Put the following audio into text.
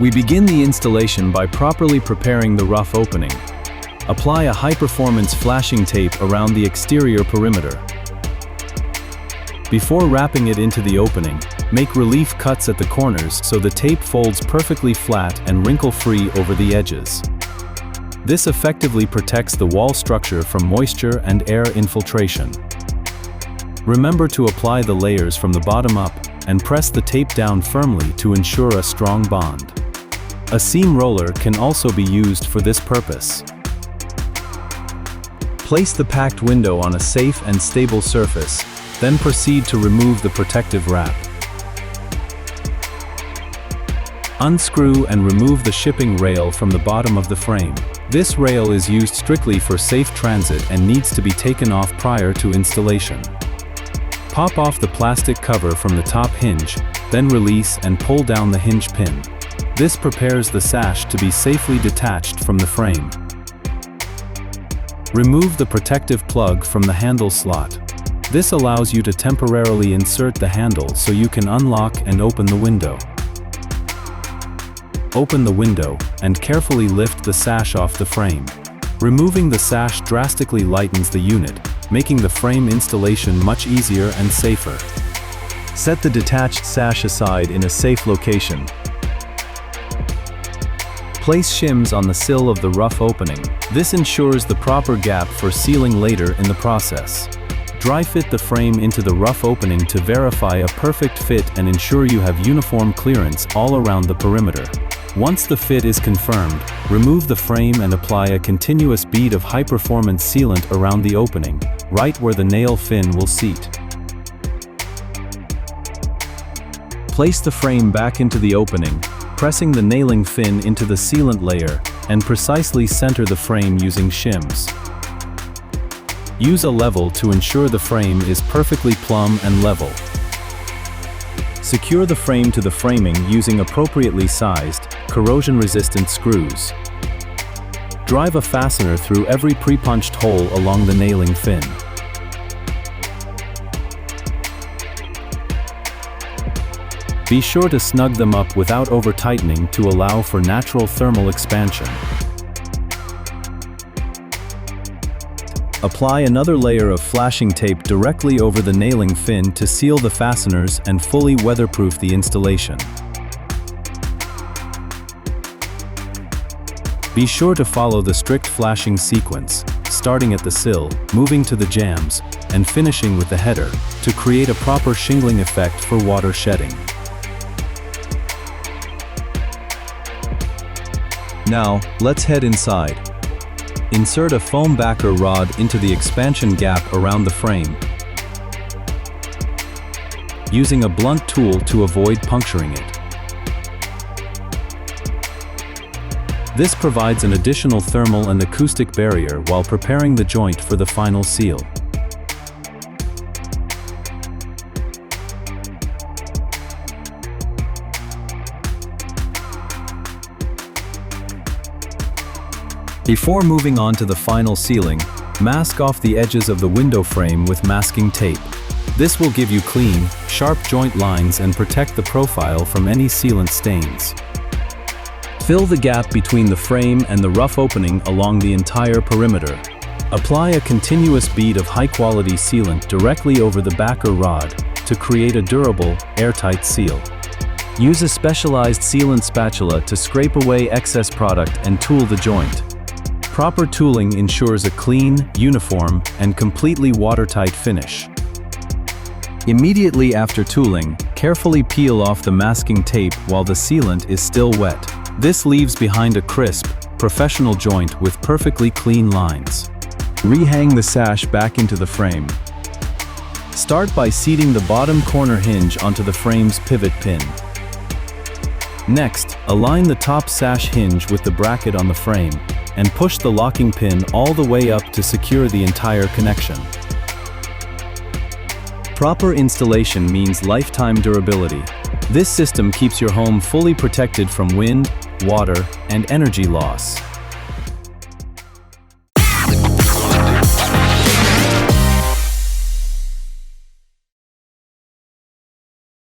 We begin the installation by properly preparing the rough opening. Apply a high-performance flashing tape around the exterior perimeter. Before wrapping it into the opening, make relief cuts at the corners so the tape folds perfectly flat and wrinkle-free over the edges. This effectively protects the wall structure from moisture and air infiltration. Remember to apply the layers from the bottom up and press the tape down firmly to ensure a strong bond. A seam roller can also be used for this purpose. Place the packed window on a safe and stable surface, then proceed to remove the protective wrap. Unscrew and remove the shipping rail from the bottom of the frame. This rail is used strictly for safe transit and needs to be taken off prior to installation. Pop off the plastic cover from the top hinge, then release and pull down the hinge pin. This prepares the sash to be safely detached from the frame. Remove the protective plug from the handle slot. This allows you to temporarily insert the handle so you can unlock and open the window. Open the window and carefully lift the sash off the frame. Removing the sash drastically lightens the unit, making the frame installation much easier and safer. Set the detached sash aside in a safe location. Place shims on the sill of the rough opening. This ensures the proper gap for sealing later in the process. Dry fit the frame into the rough opening to verify a perfect fit and ensure you have uniform clearance all around the perimeter. Once the fit is confirmed, remove the frame and apply a continuous bead of high-performance sealant around the opening, right where the nail fin will seat. Place the frame back into the opening, pressing the nailing fin into the sealant layer, and precisely center the frame using shims. Use a level to ensure the frame is perfectly plumb and level. Secure the frame to the framing using appropriately sized, corrosion-resistant screws. Drive a fastener through every pre-punched hole along the nailing fin. Be sure to snug them up without over-tightening to allow for natural thermal expansion. Apply another layer of flashing tape directly over the nailing fin to seal the fasteners and fully weatherproof the installation. Be sure to follow the strict flashing sequence, starting at the sill, moving to the jambs, and finishing with the header, to create a proper shingling effect for water shedding. Now, let's head inside. Insert a foam backer rod into the expansion gap around the frame, using a blunt tool to avoid puncturing it. This provides an additional thermal and acoustic barrier while preparing the joint for the final seal. Before moving on to the final sealing, mask off the edges of the window frame with masking tape. This will give you clean, sharp joint lines and protect the profile from any sealant stains. Fill the gap between the frame and the rough opening along the entire perimeter. Apply a continuous bead of high-quality sealant directly over the backer rod to create a durable, airtight seal. Use a specialized sealant spatula to scrape away excess product and tool the joint. Proper tooling ensures a clean, uniform, and completely watertight finish. Immediately after tooling, carefully peel off the masking tape while the sealant is still wet. This leaves behind a crisp, professional joint with perfectly clean lines. Rehang the sash back into the frame. Start by seating the bottom corner hinge onto the frame's pivot pin. Next, align the top sash hinge with the bracket on the frame, and push the locking pin all the way up to secure the entire connection. Proper installation means lifetime durability. This system keeps your home fully protected from wind, water, and energy loss.